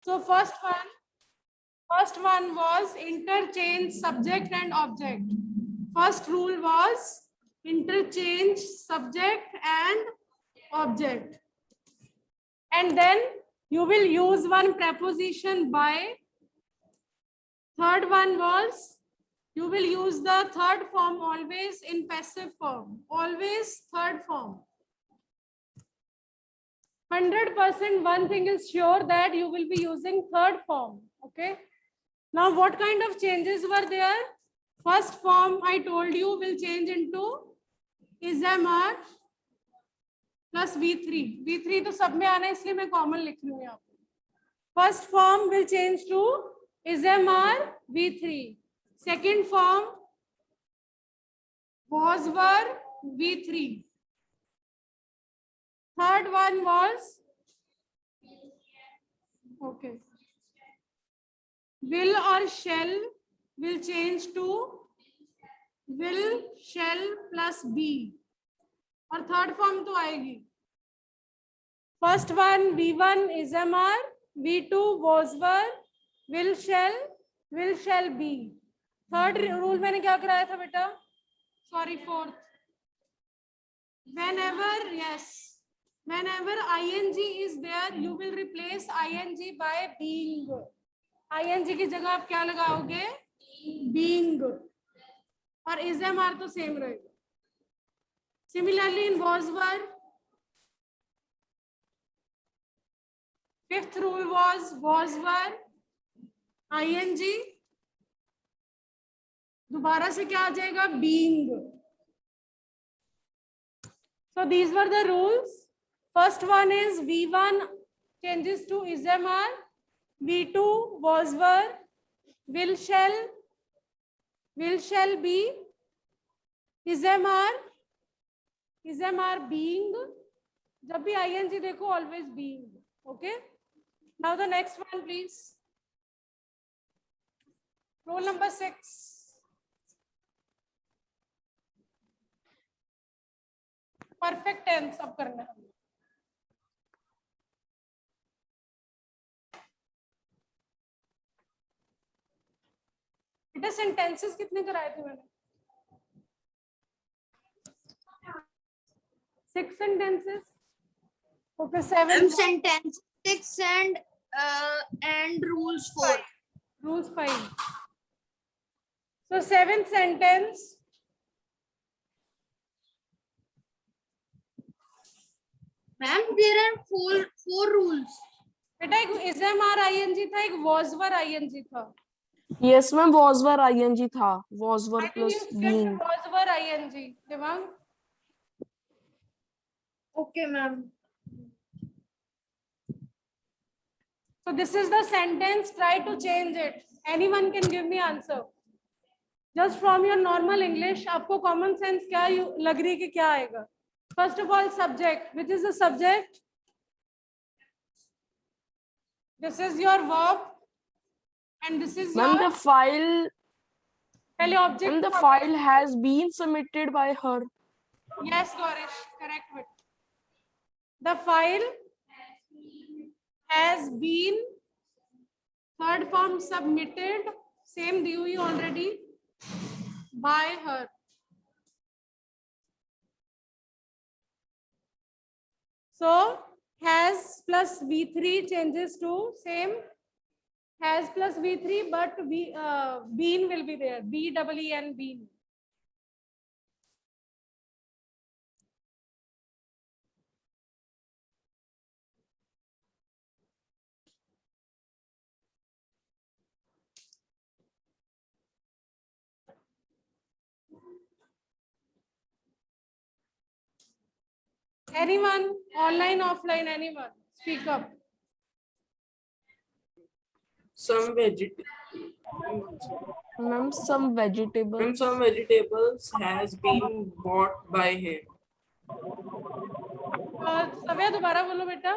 So first one was interchange subject and object. First rule was interchange subject and object. And then you will use one preposition by. Third one was you will use the third form always in passive form. Always third form. 100% one thing is sure that you will be using third form. Okay. Now what kind of changes were there? First form I told you will change into ism or plus V3. V3 तो सब में आना है इसलिए मैं common लिख रही हूँ यहाँ पे. First form will change to ism or V3. Second form was were V3. Third one was okay. Will or shall will change to will, shall plus be. और थर्ड फॉर्म तो आएगी. First one V1 ism or V2 was were will shall be. Third rule मैंने क्या कराया था बेटा? Sorry fourth. whenever ing is there you will replace ing by being. ing की जगह आप क्या लगाओगे? being. और ism or तो सेम रहेगा. Similarly in was were, fifth rule was were ing. दोबारा से क्या आ जाएगा? being. So these were the rules. First one is V1 changes to ism or, V2 was were, will shall be, ism or being. जब भी ing देखो always being. Okay. Now the next one please. Rule number 6. Perfect tense अब करना है. बेटा sentences कितने कराए थे मैंने? 6 sentences. Okay, 7 sentence 6 and rules 4. Rules 5. So 7th sentence. Ma'am, there are four rules. बेटा एक ism or ing था, एक was were ing था. Yes ma'am, was were ing था. Was were I think plus you skipped being. was were ing. Devang? Okay, ma'am. So this is the sentence. Try to change it. Anyone can give me answer. Just from your normal English, आपको common sense क्या लग रही है कि क्या आएगा? First of all, subject. Which is the subject? This is your verb, and this is Ma'am, your the file. पहले object. And the file has been submitted by her. Yes, Gaurish, correct. The file has been, third form submitted, same due already, by her. So has plus V3 changes to same, has plus V3, but been will be there, B-E-E-N, been. Anyone, online, offline, anyone, speak up. Some Ma'am, some vegetables. some vegetables has been bought by him. सव्या दोबारा बोलो बेटा.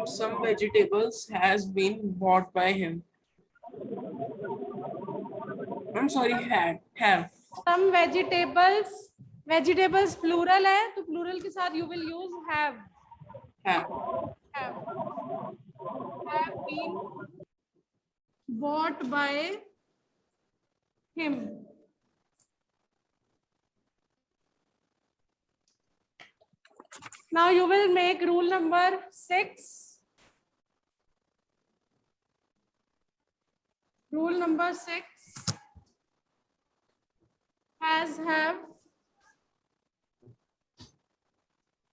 Some vegetables has been bought by him. I'm sorry, have. Some vegetables plural है तो plural के साथ you will use have. Have. been bought by him. Now you will make rule number 6. Rule number 6 have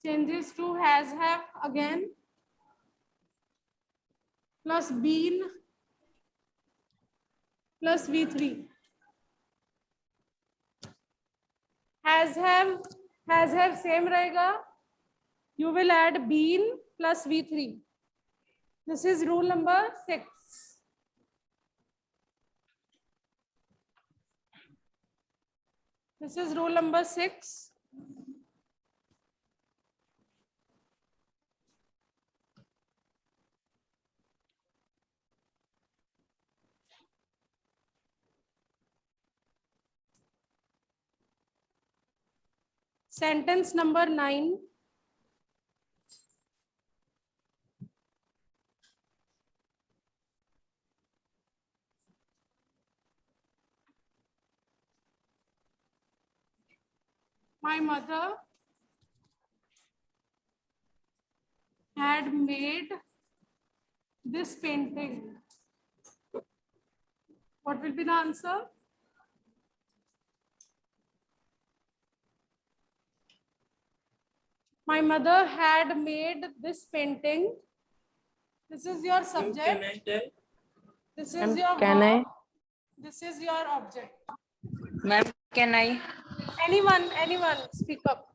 changes to have again plus been plus V3. Has have same रहेगा. You will add been plus V3. This is rule number 6. This is rule number 6. Sentence number 9. My mother had made this painting. What will be the answer? My mother had made this painting. This is your Can subject. I tell? This is your Can I? verb. This is your object. Ma'am, can I? Anyone, speak up.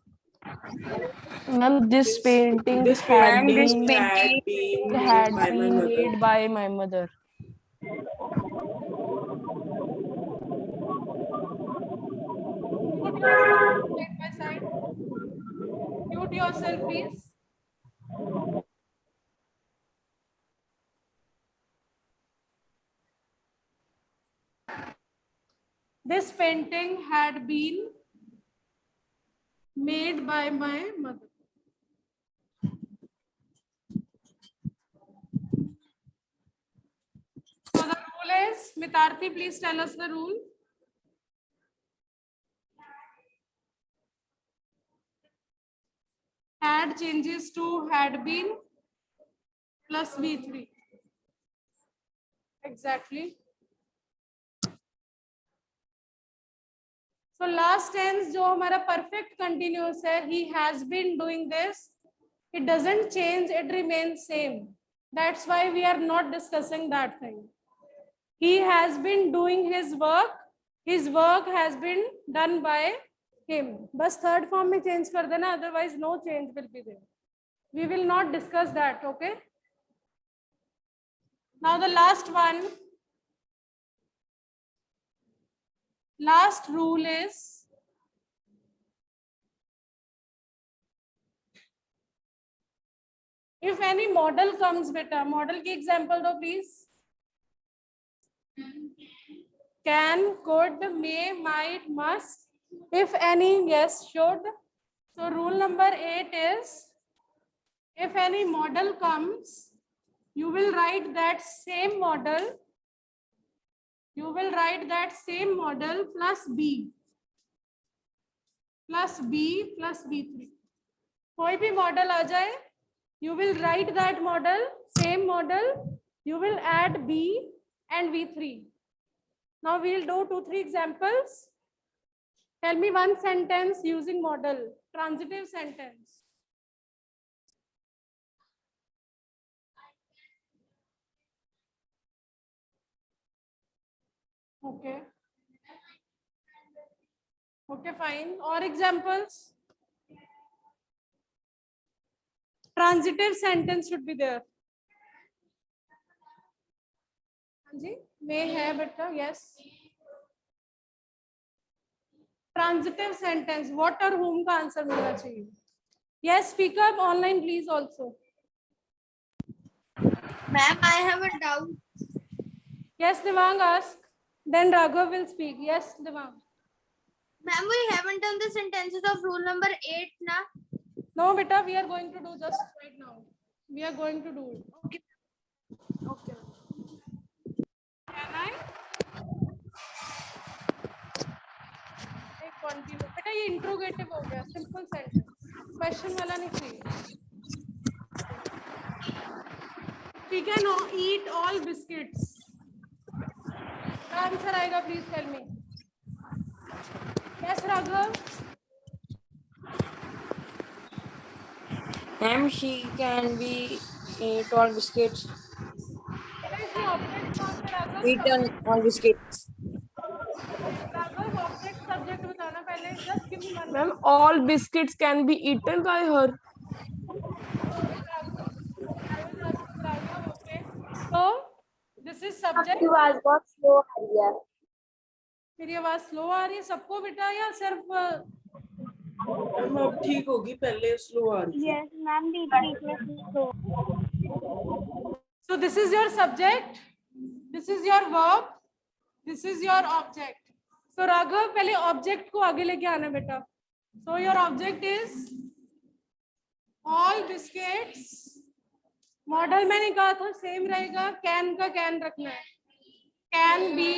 Ma'am, this painting This had painting been had been made by my made mother. by my mother. Side by side. Mute yourself, please. This painting had been made by my mother. So the rule is, Mitarthi, please tell us the rule. Had changes to had been plus V3. Exactly. So last tense जो हमारा perfect continuous है, he has been doing this. It doesn't change, it remains same. That's why we are not discussing that thing. He has been doing his work. His work has been done by him. बस third form में change कर देना, otherwise no change will be there. We will not discuss that, okay? Now the last one. Last rule is if any model comes, beta, model की example दो please. Can, could, may, might, must. If any, yes, should. So rule number 8 is if any model comes, you will write that same model. You will write that same model plus B. Plus B plus B3. कोई भी model आ जाए, you will write that model, same model. You will add B and V3. Now we'll do 2-3 examples. Tell me one sentence using model, transitive sentence. Okay. Okay, fine. Or examples? Transitive sentence should be there. Anji, may have beta, yes. Transitive sentence, what or whom का answer मिलना चाहिए? Yes, speak up online please also. Ma'am, I have a doubt. Yes, Devang, ask. Then Raghav will speak. Yes, Devang. Ma'am, we haven't done the sentences of rule number 8, na? No, beta, we are going to do just right now. We are going to do it. Okay. Okay. Continue. बेटा ये interrogative हो गया, simple sentence, question वाला नहीं चाहिए। ठीक है, no eat all biscuits, answer आएगा, please tell me. Yes Raghav, Ma'am, she can be eat all biscuits. what is the object now से Raghav? Eaten all biscuits. Raghav object subject बताना पहले, just give me one. Ma'am, all biscuits can be eaten by her. Okay, so this is subject। आवाज बहुत slow आ रही है। मेरी आवाज slow आ रही है सबको बेटा, या सिर्फ? मैम अब ठीक होगी, पहले स्लो आ रही थी। यस मैम, बीच में slow. So this is your subject, this is your verb, this is your object. So Raghav पहले object को आगे लेके आना बेटा। So your object is all biscuits, model मैंने कहा था सेम रहेगा, कैन का कैन रखना है, can be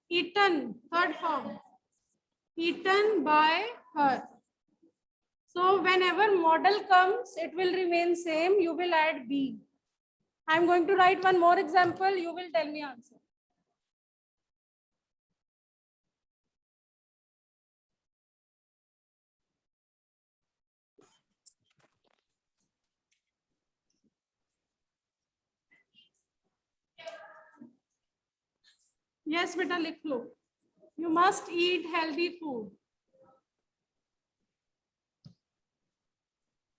eaten, third form, eaten by her. So whenever model comes, it will remain same, you will add be. I am going to write one more example, you will tell me answer. Yes beta, लिख लो, you must eat healthy food.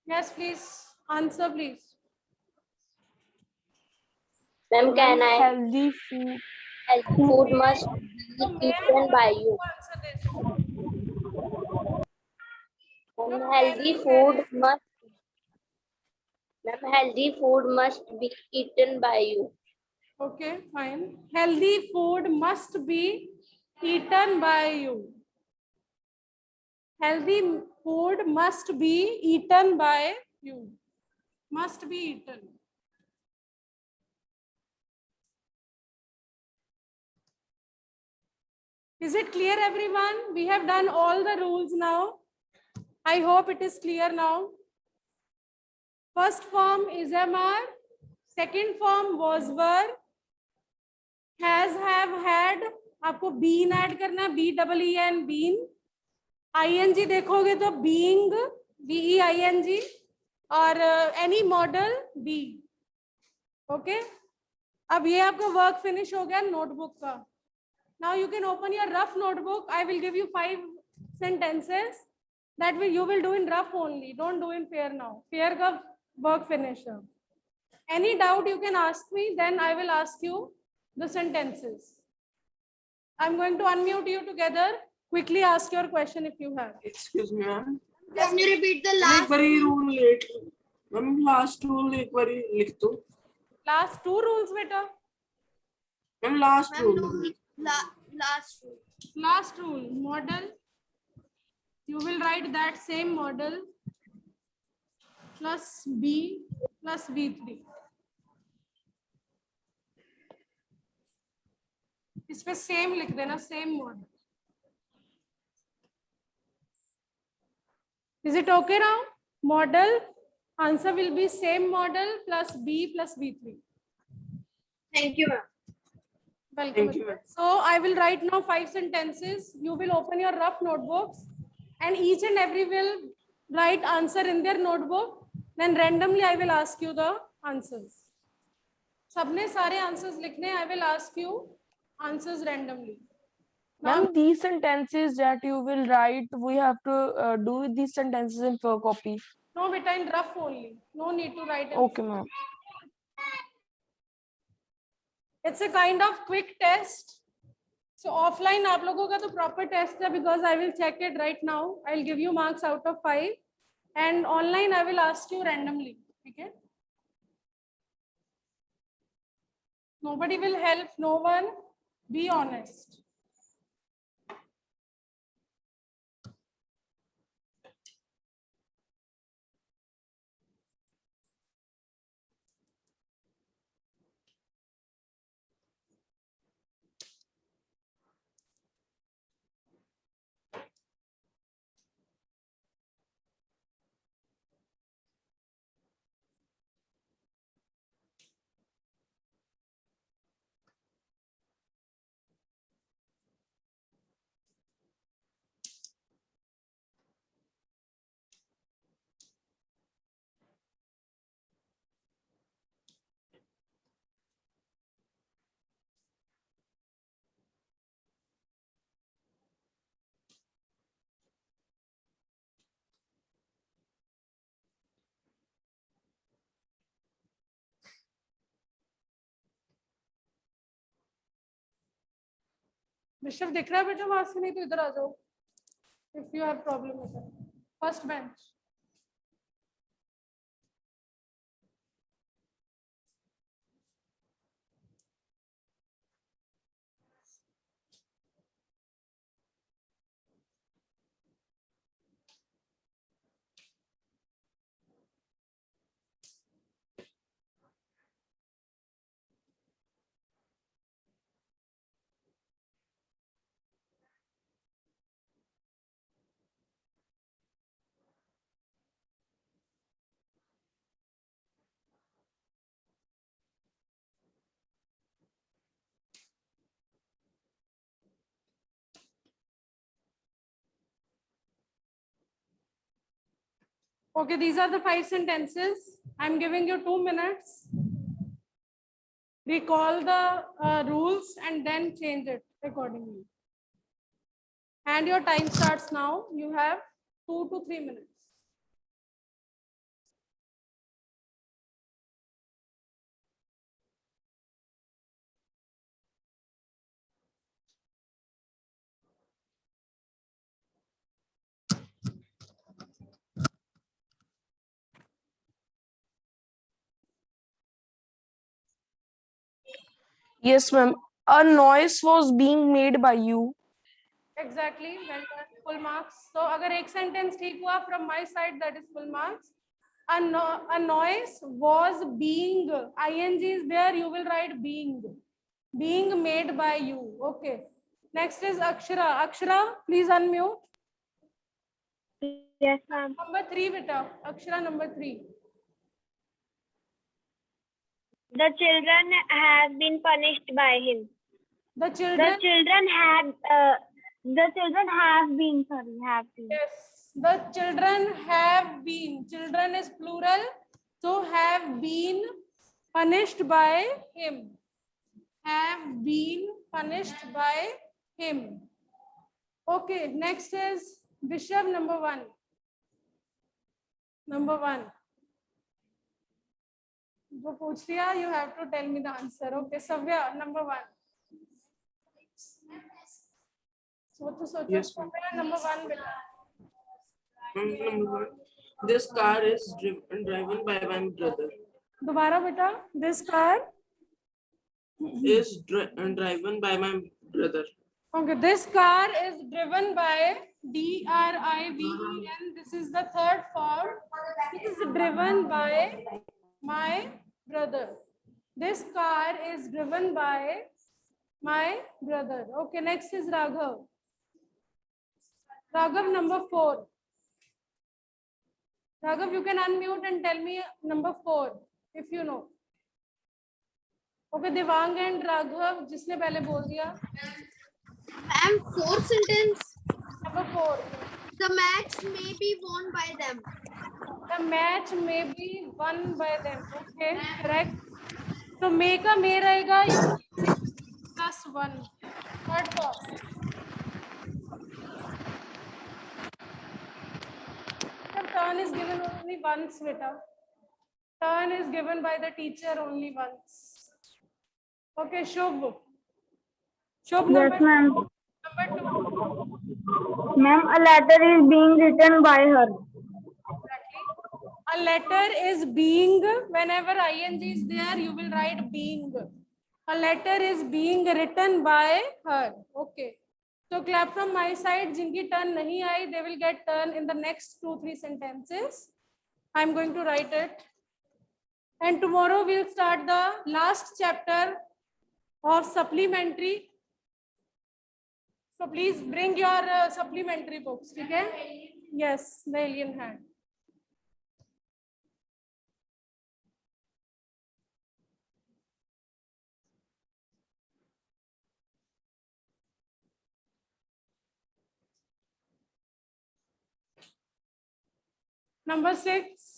Yes please, answer please. Ma'am can I Healthy food. Healthy food must So be may I eaten by know you. who answer this? Ma'am healthy food must ma'am healthy food must be eaten by you. Okay, fine. Healthy food must be eaten by you. Healthy food must be eaten by you. Must be eaten. Is it clear everyone? We have done all the rules now. I hope it is clear now. First form is MR. Second form was were. Has, have, had. आपको been add करना है, BEEN, been. ING देखोगे तो being, BEING, और any model be. Okay? अब ये आपका work finish हो गया नोटबुक का। Now you can open your rough notebook. I will give you 5 sentences that you will do in rough only. Don't do in fair now. Fair का work finish है. Any doubt you can ask me, then I will ask you the sentences. I'm going to unmute you together. Quickly ask your question if you have. Excuse me ma'am, can you repeat the एक last बारी rule let ma'am, last rule एक बारी लिख दो Last 2 rules बेटा. Ma'am, last rule. Last Last rule, model. You will write that same model plus B plus V3. इस पे same लिख देना, same model. Is it okay now? Model answer will be same model plus B plus V3. Thank you ma'am. Welcome. Thank you, ma'am. So I will write now 5 sentences. You will open your rough notebooks and each and every will write answer in their notebook. Then randomly I will ask you the answers. सबने सारे answers लिखने, I will ask you answers randomly. Ma'am, these sentences that you will write, we have to do these sentences in per copy. No beta, in rough only. No need to write. Okay, ma'am. It's a kind of quick test. So offline आप लोगों का तो proper test है, because I will check it right now. I'll give you marks out of 5. And online I will ask you randomly. Okay? Nobody will help, no one. Be honest. Rishabh दिख रहा है बेटा वहां से? नहीं तो इधर आ जाओ if you have problem with that. First bench. Okay, these are the 5 sentences. I'm giving you 2 minutes. Recall the rules and then change it accordingly. And your time starts now. You have 2 to 3 minutes. Yes, ma'am. A noise was being made by you. Exactly. Well done. Full marks. So, अगर एक sentence ठीक हुआ from my side, that is full marks. A noise was being. ing is there. You will write being. Being made by you. Okay. Next is Akshara. Akshara, please unmute. Yes, ma'am. Number 3, beta. Akshara number 3. The children have been punished by him. The The children. children have been. Yes. The children have been. Children is plural. So have been punished by him. Have been punished by him. Okay. Next is Bishop number 1. Number 1. जो पूछ लिया, you have to tell me the answer. Okay, Savya, number 1. सोचो. Yes, ma'am. Savya, number 1 बेटा. Number 1. This car is driven by my brother. दोबारा बेटा. This car. Is driven by my brother. Okay, this car is driven by driven. This is the third form. It is driven by my brother. This car is driven by my brother. Okay, next is Raghav. Raghav number 4. Raghav, you can unmute and tell me number 4 if you know. Okay, Devang and Raghav, जिसने पहले बोल दिया. Ma'am, fourth sentence. Number 4. The match may be won by them. The match may be won by them. Okay, correct. So may का may रहेगा +1. Third form. The turn is given only once, beta. Turn is given by the teacher only once. Okay, Shubh. Shubh Yes, ma'am. number 2. Ma'am, a letter is being written by her. Exactly. A letter is being. Whenever ing is there, you will write being. A letter is being written by her. Okay. So clap from my side. जिनकी turn नहीं आई, they will get turn in the next 2-3 sentences. I'm going to write it. And tomorrow we'll start the last chapter of supplementary. So please bring your supplementary books. Okay? Yes, the alien hand. Number 6.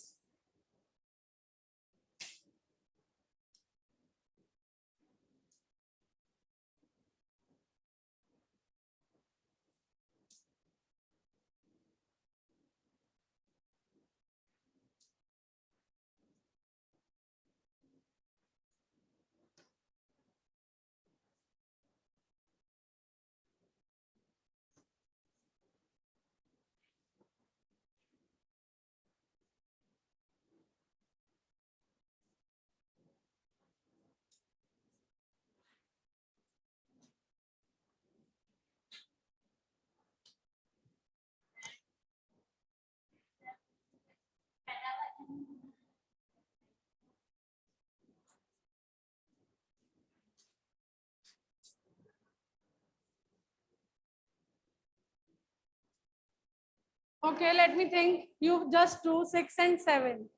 Okay, let me think. You just do 6 and 7.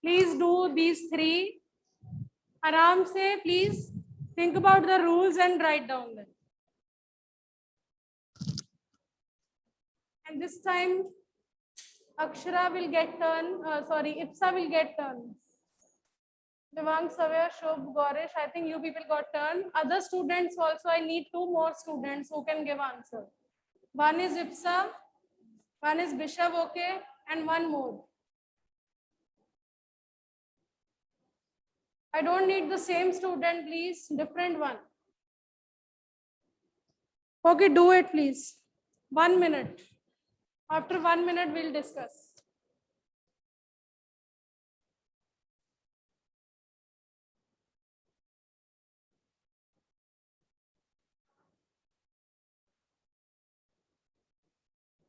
Please do these 3. Aram se, please think about the rules and write down them. And this time, Akshara will get turn. Ipsa will get turn. Devang, Savya, Shubh, Gaurish, I think you people got turn. Other students also, I need 2 more students who can give answer. One is Ipsa, one is Bishop, okay, and one more. I don't need the same student, please, different one. Okay, do it, please. 1 minute. After 1 minute, we'll discuss.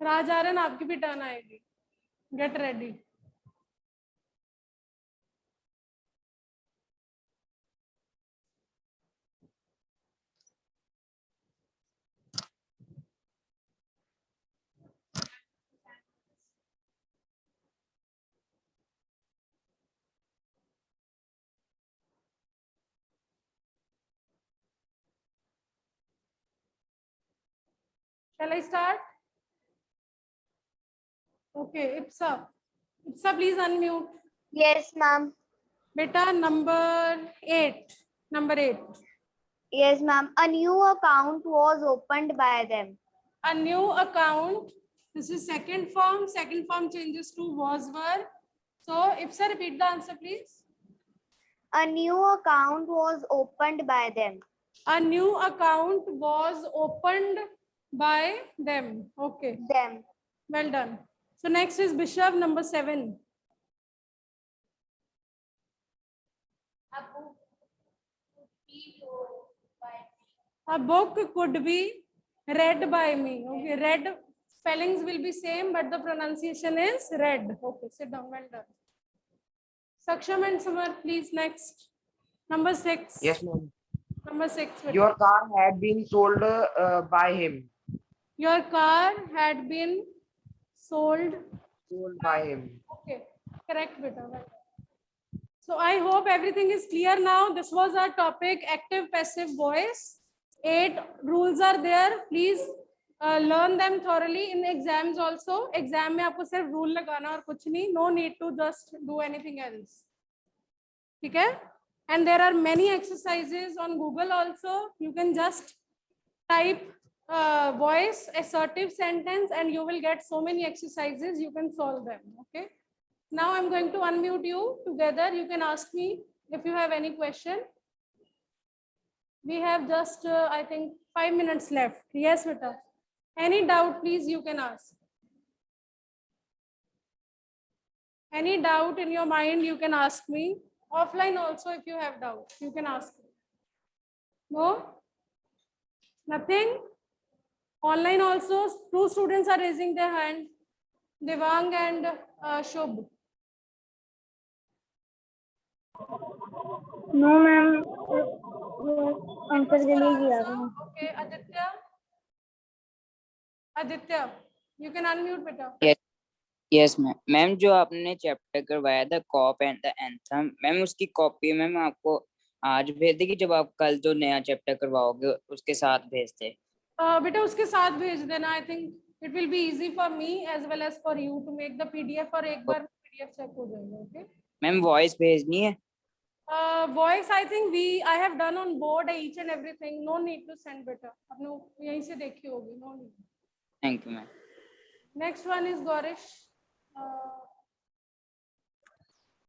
राजारन आपकी भी turn आएगी. Get ready. Shall I start? Okay, Ipsa. Ipsa, please unmute. Yes, ma'am. Beta, number 8. Number 8. Yes, ma'am. A new account was opened by them. A new account. This is second form. Second form changes to was, were. So, Ipsa, repeat the answer, please. A new account was opened by them. A new account was opened by them. Okay, Them. well done. So, next is Bishop, number 7. A book could be read by me. Okay, read spellings will be same, but the pronunciation is read. Okay, sit down. Well done. Saksham and Samar, please next. Number 6. Yes, ma'am. Number 6. Your car had been sold by him. Your car had been sold. Sold by him. Okay, correct, beta. Well done. So I hope everything is clear now. This was our topic, active, passive voice. 8 rules are there. Please learn them thoroughly in exams also. Exam में आपको सिर्फ rule लगाना और कुछ नहीं. No need to just do anything else. ठीक है? And there are many exercises on Google also. You can just type voice assertive sentence and you will get so many exercises. You can solve them. Okay. Now I'm going to unmute you together. You can ask me if you have any question. We have just, I think, 5 minutes left. Yes, beta. Any doubt, please, you can ask. Any doubt in your mind, you can ask me. Offline also, if you have doubt, you can ask me. No? Nothing? Online also, 2 students are raising their hand. Devang and Shubh. No, ma'am. Answer Okay, Aditya. Aditya, you can unmute, beta. Yes. Yes ma'am. Ma'am जो आपने chapter करवाया था cop and the anthem, ma'am उसकी copy ma'am आपको आज भेज देगी जब आप कल जो नया चैप्टर करवाओगे उसके साथ भेज दे. बेटा उसके साथ भेज देना. I think it will be easy for me as well as for you to make the PDF और एक बार पीडीएफ चेक हो जाएगा. ओके मैम वॉइस भेजनी है. Voice I think I have done on board each and everything. No need to send बेटा. आपने यहीं से देखी होगी. No need. Thank you ma'am. Next one is Gaurish.